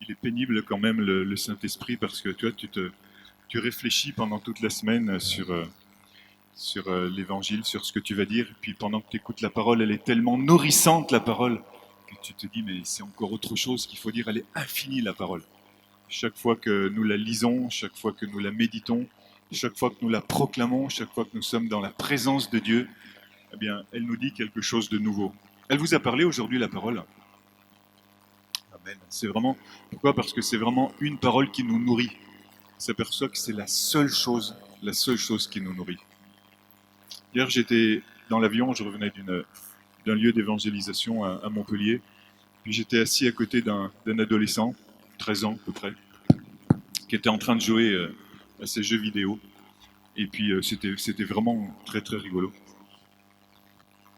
Il est pénible quand même le Saint-Esprit parce que toi, tu réfléchis pendant toute la semaine sur l'évangile, sur ce que tu vas dire. Et puis pendant que tu écoutes la parole, elle est tellement nourrissante, la parole, que tu te dis, mais c'est encore autre chose qu'il faut dire. Elle est infinie, la parole. Chaque fois que nous la lisons, chaque fois que nous la méditons, chaque fois que nous la proclamons, chaque fois que nous sommes dans la présence de Dieu, eh bien, elle nous dit quelque chose de nouveau. Elle vous a parlé aujourd'hui, la parole? Amen. C'est vraiment, pourquoi? Parce que c'est vraiment une parole qui nous nourrit. On s'aperçoit que c'est la seule chose qui nous nourrit. Hier, j'étais dans l'avion, je revenais d'un lieu d'évangélisation à Montpellier, puis j'étais assis à côté d'un adolescent, 13 ans à peu près, qui était en train de jouer à ces jeux vidéo. Et puis c'était vraiment très très rigolo.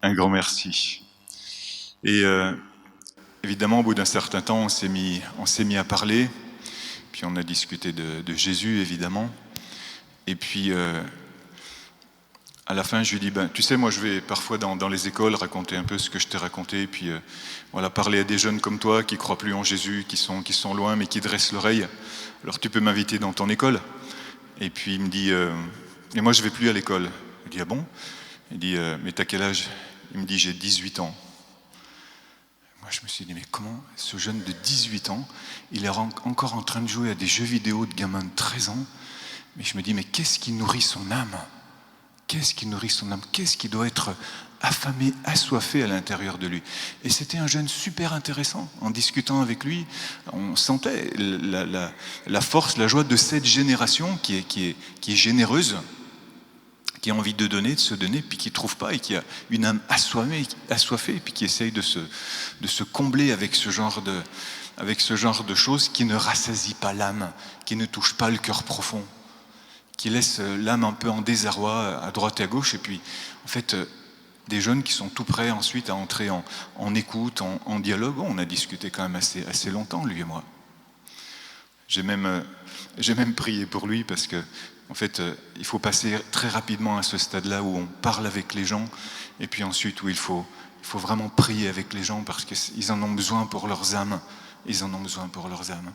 Un grand merci. Et évidemment, au bout d'un certain temps, on s'est mis à parler, puis on a discuté de Jésus, évidemment. Et puis à la fin, je lui dis, ben, tu sais, moi je vais parfois dans les écoles raconter un peu ce que je t'ai raconté, et puis voilà, parler à des jeunes comme toi qui croient plus en Jésus, qui sont loin, mais qui dressent l'oreille. Alors tu peux m'inviter dans ton école? Et puis il me dit, et moi je vais plus à l'école. Je dis, ah bon? Il dit, mais t'as quel âge? Il me dit, j'ai 18 ans. Moi je me suis dit, mais comment ce jeune de 18 ans, il est encore en train de jouer à des jeux vidéo de gamins de 13 ans? Mais je me dis, mais qu'est-ce qui nourrit son âme? Qu'est-ce qui nourrit son âme? Qu'est-ce qui doit être affamé, assoiffé à l'intérieur de lui? Et c'était un jeune super intéressant. En discutant avec lui, on sentait la force, la joie de cette génération qui est généreuse, qui a envie de donner, de se donner, puis qui ne trouve pas, et qui a une âme assoiffée, et puis qui essaye de se combler avec ce genre de choses qui ne rassasient pas l'âme, qui ne touchent pas le cœur profond, qui laisse l'âme un peu en désarroi à droite et à gauche, et puis en fait des jeunes qui sont tout prêts ensuite à entrer en écoute, en dialogue. On a discuté quand même assez longtemps, lui et moi. J'ai même prié pour lui parce que en fait il faut passer très rapidement à ce stade-là où on parle avec les gens, et puis ensuite où il faut vraiment prier avec les gens parce qu'ils en ont besoin pour leurs âmes. Ils en ont besoin pour leurs âmes.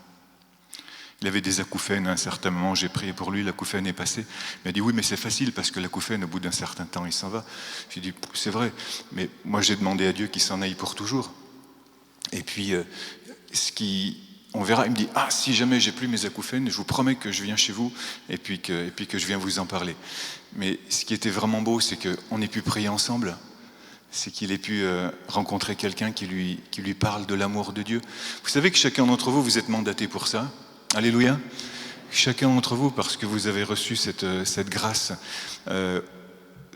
Il avait des acouphènes à un certain moment, j'ai prié pour lui, l'acouphène est passé. Il m'a dit, oui, mais c'est facile parce que l'acouphène, au bout d'un certain temps, il s'en va. J'ai dit, c'est vrai, mais moi j'ai demandé à Dieu qu'il s'en aille pour toujours. Et puis, on verra, il me dit, ah, si jamais j'ai plus mes acouphènes, je vous promets que je viens chez vous et puis que je viens vous en parler. Mais ce qui était vraiment beau, c'est qu'on ait pu prier ensemble. C'est qu'il ait pu rencontrer quelqu'un qui lui parle de l'amour de Dieu. Vous savez que chacun d'entre vous, vous êtes mandaté pour ça. Alléluia. Chacun d'entre vous, parce que vous avez reçu cette grâce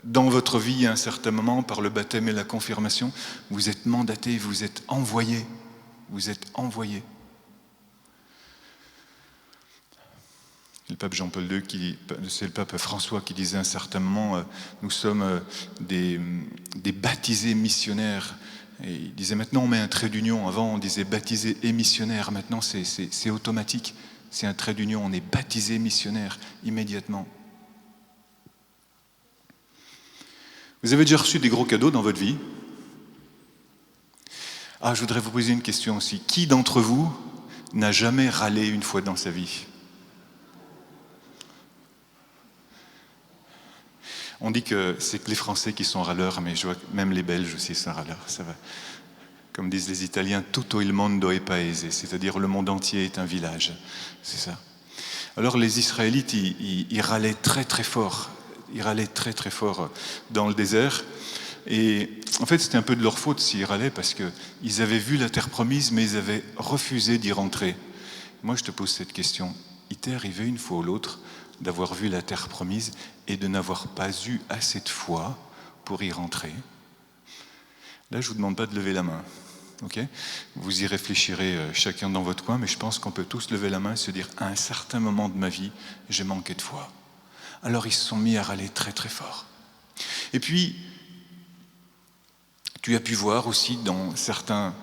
dans votre vie à un certain moment, par le baptême et la confirmation, vous êtes mandaté, vous êtes envoyé. Vous êtes envoyé. Le pape Jean-Paul II, c'est le pape François qui disait à un certain moment, nous sommes des baptisés missionnaires. Et il disait, maintenant on met un trait d'union. Avant on disait baptisé et missionnaire. Maintenant c'est automatique. C'est un trait d'union. On est baptisé missionnaire immédiatement. Vous avez déjà reçu des gros cadeaux dans votre vie? Ah, je voudrais vous poser une question aussi. Qui d'entre vous n'a jamais râlé une fois dans sa vie? On dit que c'est que les Français qui sont râleurs, mais je vois que même les Belges aussi sont râleurs. Ça va. Comme disent les Italiens, tutto il mondo è paese, c'est-à-dire le monde entier est un village. C'est ça. Alors les Israélites, ils râlaient très très fort. Ils râlaient très très fort dans le désert. Et en fait, c'était un peu de leur faute s'ils râlaient parce qu'ils avaient vu la terre promise, mais ils avaient refusé d'y rentrer. Moi, je te pose cette question. Il t'est arrivé une fois ou l'autre d'avoir vu la terre promise et de n'avoir pas eu assez de foi pour y rentrer? Là, je ne vous demande pas de lever la main. Okay, vous y réfléchirez chacun dans votre coin, mais je pense qu'on peut tous lever la main et se dire, à un certain moment de ma vie, j'ai manqué de foi. Alors ils se sont mis à râler très très fort. Et puis, tu as pu voir aussi dans certains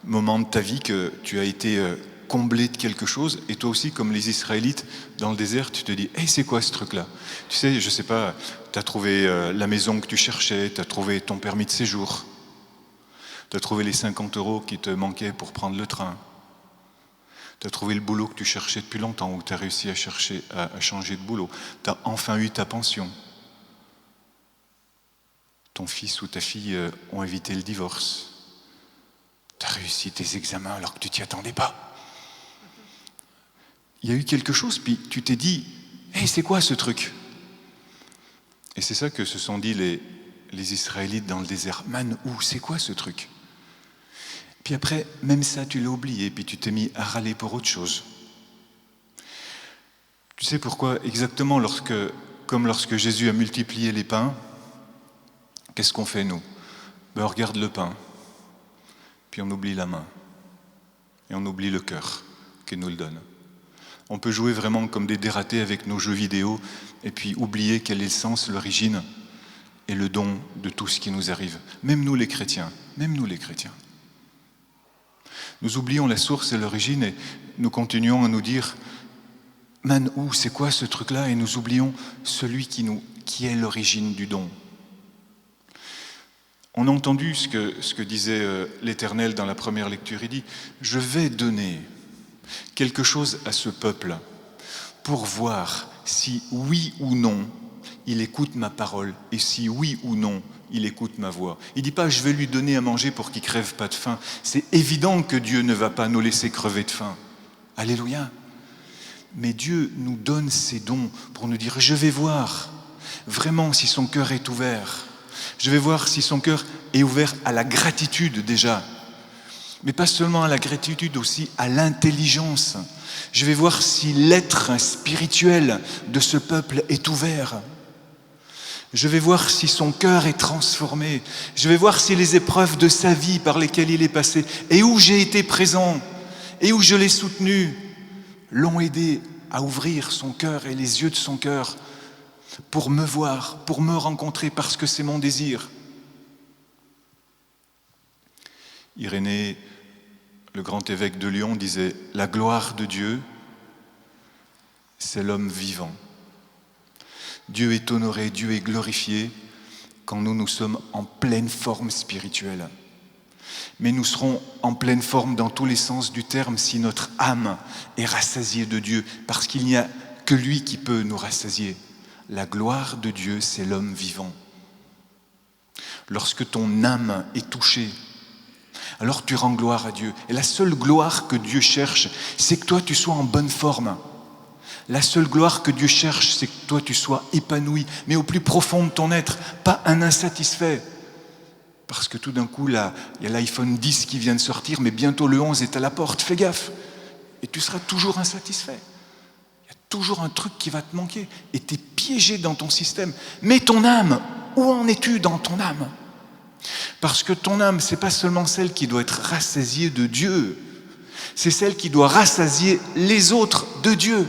moments de ta vie que tu as été comblé de quelque chose, et toi aussi, comme les Israélites, dans le désert, tu te dis, hey, c'est quoi ce truc-là? Tu sais, je sais pas, tu as trouvé la maison que tu cherchais, tu as trouvé ton permis de séjour, tu as trouvé les 50 € qui te manquaient pour prendre le train, Tu as trouvé le boulot que tu cherchais depuis longtemps, ou tu as réussi à changer de boulot. Tu as enfin eu ta pension. Ton fils ou ta fille ont évité le divorce. Tu as réussi tes examens alors que tu t'y attendais pas. Il y a eu quelque chose, puis tu t'es dit, hey, c'est quoi ce truc? Et c'est ça que se sont dit les Israélites dans le désert. Man, c'est quoi ce truc? Puis après, même ça, tu l'as oublié, puis tu t'es mis à râler pour autre chose. Tu sais pourquoi? Exactement comme lorsque Jésus a multiplié les pains, qu'est-ce qu'on fait, nous? On regarde le pain, puis on oublie la main, et on oublie le cœur qui nous le donne. On peut jouer vraiment comme des dératés avec nos jeux vidéo, et puis oublier quel est le sens, l'origine, et le don de tout ce qui nous arrive. Même nous les chrétiens. Nous oublions la source et l'origine, et nous continuons à nous dire, man, c'est quoi ce truc-là? Et nous oublions celui qui est l'origine du don. On a entendu ce que disait l'Éternel dans la première lecture. Il dit, je vais donner quelque chose à ce peuple pour voir si oui ou non il écoute ma parole et si oui ou non il écoute ma voix. Il ne dit pas je vais lui donner à manger pour qu'il ne crève pas de faim. C'est évident que Dieu ne va pas nous laisser crever de faim. Alléluia. Mais Dieu nous donne ses dons pour nous dire je vais voir vraiment si son cœur est ouvert. Je vais voir si son cœur est ouvert à la gratitude déjà. Mais pas seulement à la gratitude, aussi à l'intelligence. Je vais voir si l'être spirituel de ce peuple est ouvert. Je vais voir si son cœur est transformé. Je vais voir si les épreuves de sa vie par lesquelles il est passé et où j'ai été présent et où je l'ai soutenu l'ont aidé à ouvrir son cœur et les yeux de son cœur pour me voir, pour me rencontrer, parce que c'est mon désir. Irénée, le grand évêque de Lyon, disait « La gloire de Dieu, c'est l'homme vivant. Dieu est honoré, Dieu est glorifié quand nous sommes en pleine forme spirituelle. Mais nous serons en pleine forme dans tous les sens du terme si notre âme est rassasiée de Dieu, parce qu'il n'y a que lui qui peut nous rassasier. La gloire de Dieu, c'est l'homme vivant. Lorsque ton âme est touchée, alors tu rends gloire à Dieu. Et la seule gloire que Dieu cherche, c'est que toi tu sois en bonne forme. La seule gloire que Dieu cherche, c'est que toi tu sois épanoui, mais au plus profond de ton être, pas un insatisfait. Parce que tout d'un coup, là, il y a l'iPhone 10 qui vient de sortir, mais bientôt le 11 est à la porte, fais gaffe. Et tu seras toujours insatisfait. Il y a toujours un truc qui va te manquer. Et tu es piégé dans ton système. Mais ton âme, où en es-tu dans ton âme? Parce que ton âme, c'est pas seulement celle qui doit être rassasiée de Dieu, c'est celle qui doit rassasier les autres de Dieu.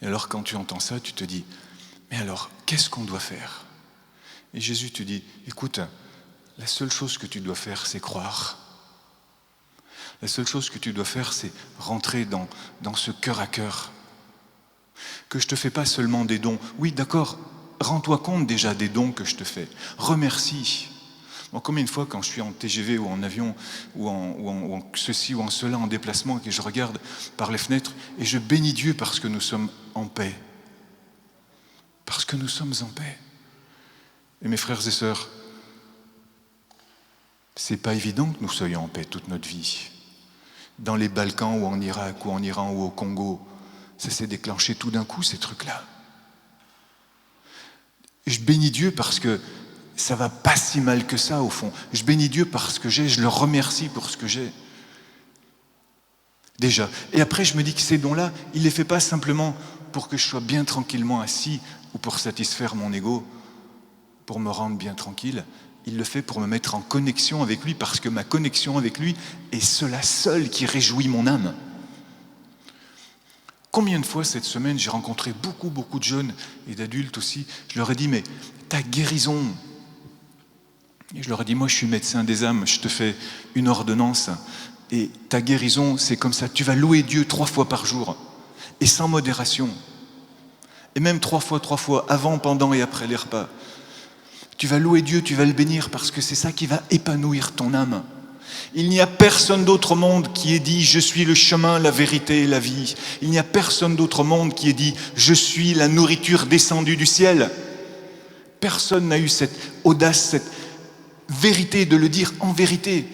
Et alors quand tu entends ça, tu te dis, mais alors, qu'est-ce qu'on doit faire? Et Jésus te dit, écoute, la seule chose que tu dois faire, c'est croire. La seule chose que tu dois faire, c'est rentrer dans ce cœur à cœur. Que je te fais pas seulement des dons. Oui, d'accord, rends-toi compte déjà des dons que je te fais. Remercie. Moi, combien de fois, quand je suis en TGV ou en avion, ou en ceci ou en cela, en déplacement, et que je regarde par les fenêtres, et je bénis Dieu parce que nous sommes en paix. Parce que nous sommes en paix. Et mes frères et sœurs, c'est pas évident que nous soyons en paix toute notre vie. Dans les Balkans ou en Irak ou en Iran ou au Congo, ça s'est déclenché tout d'un coup, ces trucs-là. Et je bénis Dieu parce que ça va pas si mal que ça au fond. Je bénis Dieu parce que je le remercie pour ce que j'ai. Déjà. Et après, je me dis que ces dons-là, il ne les fait pas simplement pour que je sois bien tranquillement assis ou pour satisfaire mon ego, pour me rendre bien tranquille. Il le fait pour me mettre en connexion avec lui, parce que ma connexion avec lui est cela seul qui réjouit mon âme. Combien de fois cette semaine, j'ai rencontré beaucoup de jeunes et d'adultes aussi, je leur ai dit, mais ta guérison, et je leur ai dit, moi je suis médecin des âmes, je te fais une ordonnance, et ta guérison, c'est comme ça, tu vas louer Dieu 3 fois par jour, et sans modération, et même 3 fois, avant, pendant et après les repas. Tu vas louer Dieu, tu vas le bénir, parce que c'est ça qui va épanouir ton âme. Il n'y a personne d'autre au monde qui ait dit « Je suis le chemin, la vérité et la vie ». Il n'y a personne d'autre au monde qui ait dit « Je suis la nourriture descendue du ciel ». Personne n'a eu cette audace, cette vérité de le dire en vérité.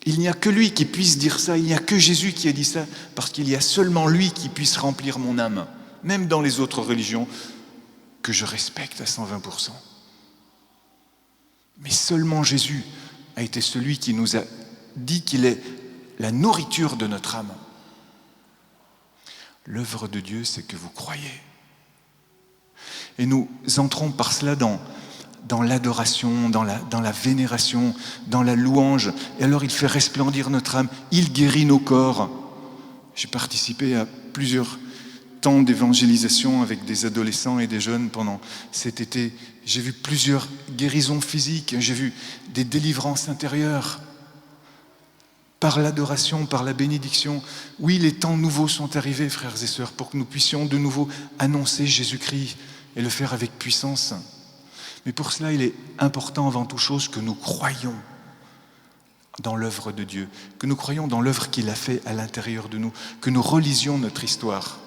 Il n'y a que lui qui puisse dire ça, il n'y a que Jésus qui a dit ça, parce qu'il y a seulement lui qui puisse remplir mon âme, même dans les autres religions que je respecte à 120%. Mais seulement Jésus a été celui qui nous a dit qu'il est la nourriture de notre âme. L'œuvre de Dieu, c'est que vous croyez. Et nous entrons par cela dans l'adoration, dans la vénération, dans la louange. Et alors il fait resplendir notre âme, il guérit nos corps. J'ai participé à plusieurs temps d'évangélisation avec des adolescents et des jeunes pendant cet été. J'ai vu plusieurs guérisons physiques, j'ai vu des délivrances intérieures par l'adoration, par la bénédiction. Oui, les temps nouveaux sont arrivés, frères et sœurs, pour que nous puissions de nouveau annoncer Jésus-Christ et le faire avec puissance. Mais pour cela, il est important avant toute chose que nous croyions dans l'œuvre de Dieu, que nous croyions dans l'œuvre qu'il a fait à l'intérieur de nous, que nous relisions notre histoire.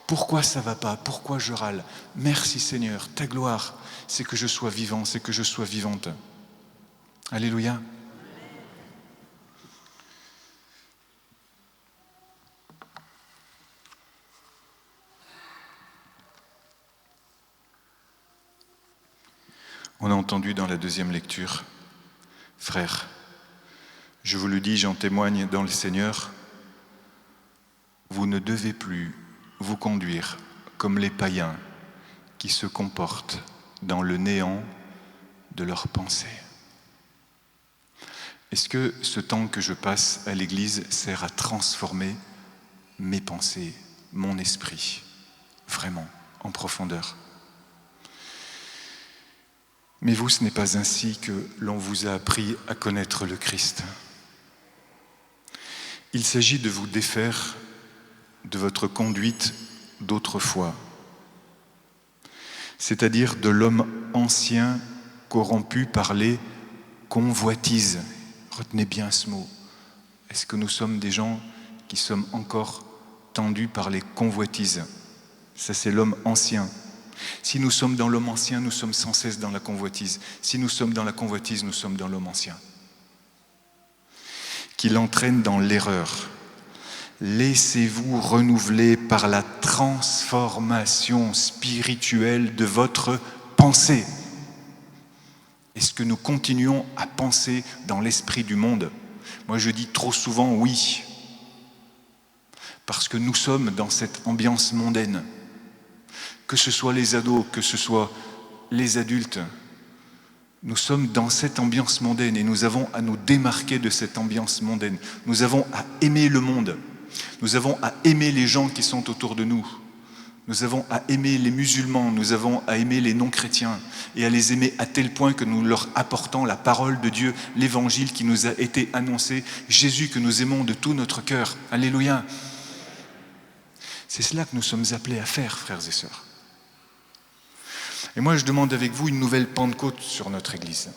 Pourquoi ça ne va pas? Pourquoi je râle? Merci Seigneur, ta gloire, c'est que je sois vivant, c'est que je sois vivante. Alléluia. On a entendu dans la deuxième lecture, frères, je vous le dis, j'en témoigne dans le Seigneur, vous ne devez plus vous conduire comme les païens qui se comportent dans le néant de leurs pensées. Est-ce que ce temps que je passe à l'Église sert à transformer mes pensées, mon esprit, vraiment, en profondeur? Mais vous, ce n'est pas ainsi que l'on vous a appris à connaître le Christ. Il s'agit de vous défaire de votre conduite d'autrefois, c'est-à-dire de l'homme ancien corrompu par les convoitises. Retenez bien ce mot. Est-ce que nous sommes des gens qui sommes encore tendus par les convoitises? Ça, c'est l'homme ancien. Si nous sommes dans l'homme ancien, nous sommes sans cesse dans la convoitise. Si nous sommes dans la convoitise, nous sommes dans l'homme ancien. Qui l'entraîne dans l'erreur. Laissez-vous renouveler par la transformation spirituelle de votre pensée. Est-ce que nous continuons à penser dans l'esprit du monde? Moi, je dis trop souvent oui. Parce que nous sommes dans cette ambiance mondaine. Que ce soit les ados, que ce soit les adultes, nous sommes dans cette ambiance mondaine et nous avons à nous démarquer de cette ambiance mondaine. Nous avons à aimer le monde. Nous avons à aimer les gens qui sont autour de nous. Nous avons à aimer les musulmans, nous avons à aimer les non-chrétiens et à les aimer à tel point que nous leur apportons la parole de Dieu, l'évangile qui nous a été annoncé, Jésus que nous aimons de tout notre cœur. Alléluia. C'est cela que nous sommes appelés à faire, frères et sœurs. Et moi, je demande avec vous une nouvelle Pentecôte sur notre Église.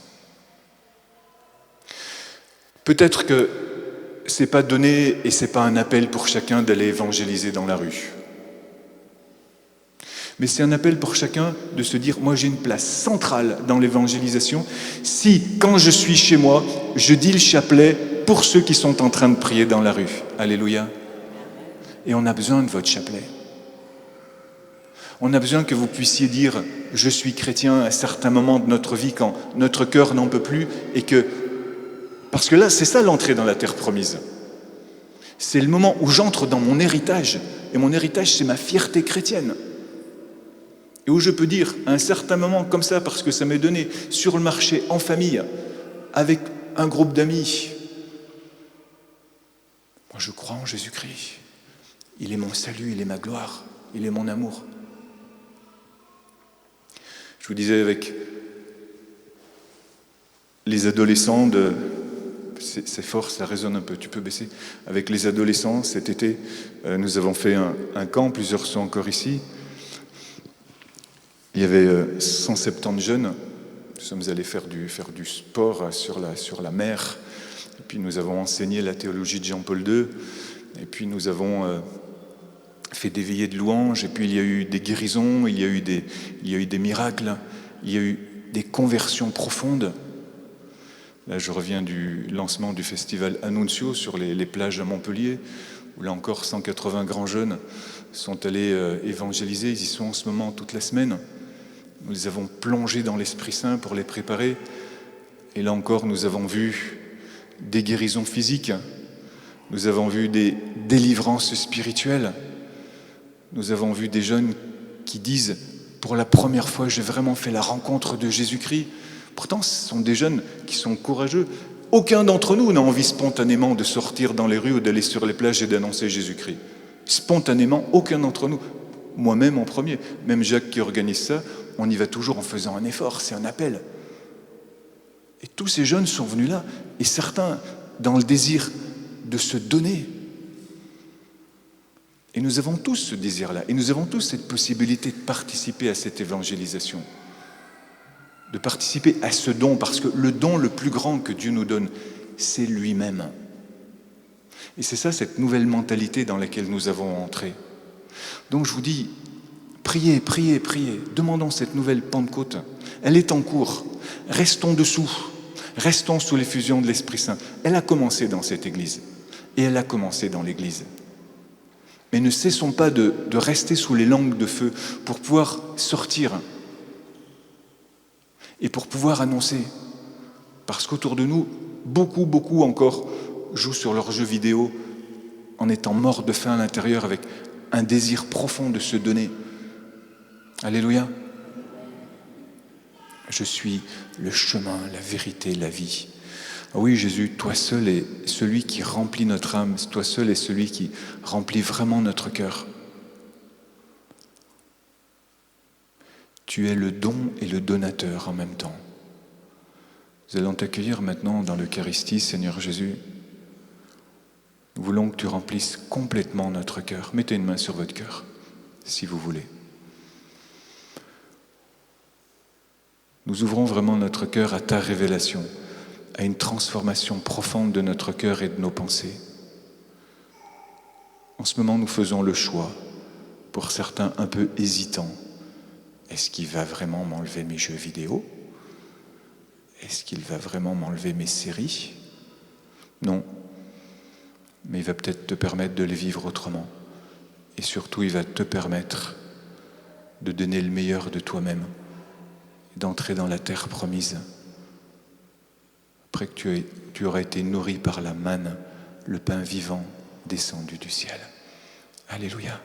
Peut-être que ce n'est pas donné et ce n'est pas un appel pour chacun d'aller évangéliser dans la rue. Mais c'est un appel pour chacun de se dire, moi j'ai une place centrale dans l'évangélisation. Si, quand je suis chez moi, je dis le chapelet pour ceux qui sont en train de prier dans la rue. Alléluia. Et on a besoin de votre chapelet. On a besoin que vous puissiez dire « Je suis chrétien » à certains moments de notre vie quand notre cœur n'en peut plus et que... Parce que là, c'est ça l'entrée dans la terre promise. C'est le moment où j'entre dans mon héritage. Et mon héritage, c'est ma fierté chrétienne. Et où je peux dire, à un certain moment comme ça, parce que ça m'est donné sur le marché, en famille, avec un groupe d'amis, moi je crois en Jésus-Christ. Il est mon salut, il est ma gloire, il est mon amour. Je vous disais avec les adolescents c'est fort, ça résonne un peu, tu peux baisser. Avec les adolescents, cet été, nous avons fait un camp, plusieurs sont encore ici. Il y avait 170 jeunes, nous sommes allés faire du sport sur la mer, Et puis nous avons enseigné la théologie de Jean-Paul II. Et puis nous avons fait des veillées de louanges. Et puis il y a eu des guérisons, il y a eu des miracles, il y a eu des conversions profondes. Là, je reviens du lancement du festival Annuncio sur les plages à Montpellier, où là encore 180 grands jeunes sont allés évangéliser. Ils y sont en ce moment toute la semaine. Nous les avons plongés dans l'Esprit Saint pour les préparer. Et là encore, nous avons vu des guérisons physiques. Nous avons vu des délivrances spirituelles. Nous avons vu des jeunes qui disent « Pour la première fois, j'ai vraiment fait la rencontre de Jésus-Christ ». Pourtant, ce sont des jeunes qui sont courageux. Aucun d'entre nous n'a envie spontanément de sortir dans les rues ou d'aller sur les plages et d'annoncer Jésus-Christ. Spontanément, aucun d'entre nous. Moi-même en premier. Même Jacques qui organise ça, on y va toujours en faisant un effort, c'est un appel. Et tous ces jeunes sont venus là, et certains dans le désir de se donner. Et nous avons tous ce désir-là, et nous avons tous cette possibilité de participer à cette évangélisation. De participer à ce don, parce que le don le plus grand que Dieu nous donne, c'est lui-même. Et c'est ça, cette nouvelle mentalité dans laquelle nous avons entré. Donc je vous dis, priez, priez, priez, demandons cette nouvelle Pentecôte. Elle est en cours. Restons dessous, restons sous l'effusion de l'Esprit Saint. Elle a commencé dans cette Église, et elle a commencé dans l'Église. Mais ne cessons pas de rester sous les langues de feu pour pouvoir sortir et pour pouvoir annoncer. Parce qu'autour de nous, beaucoup encore jouent sur leurs jeux vidéo en étant morts de faim à l'intérieur avec un désir profond de se donner. Alléluia. Je suis le chemin, la vérité, la vie. Ah oui, Jésus, toi seul est celui qui remplit notre âme, toi seul est celui qui remplit vraiment notre cœur. Tu es le don et le donateur en même temps. Nous allons t'accueillir maintenant dans l'Eucharistie, Seigneur Jésus. Nous voulons que tu remplisses complètement notre cœur. Mettez une main sur votre cœur, si vous voulez. Nous ouvrons vraiment notre cœur à ta révélation, à une transformation profonde de notre cœur et de nos pensées. En ce moment, nous faisons le choix, pour certains un peu hésitants. Est-ce qu'il va vraiment m'enlever mes jeux vidéo? Est-ce qu'il va vraiment m'enlever mes séries? Non. Mais il va peut-être te permettre de les vivre autrement. Et surtout, il va te permettre de donner le meilleur de toi-même, d'entrer dans la terre promise. Après que tu auras été nourri par la manne, le pain vivant descendu du ciel. Alléluia.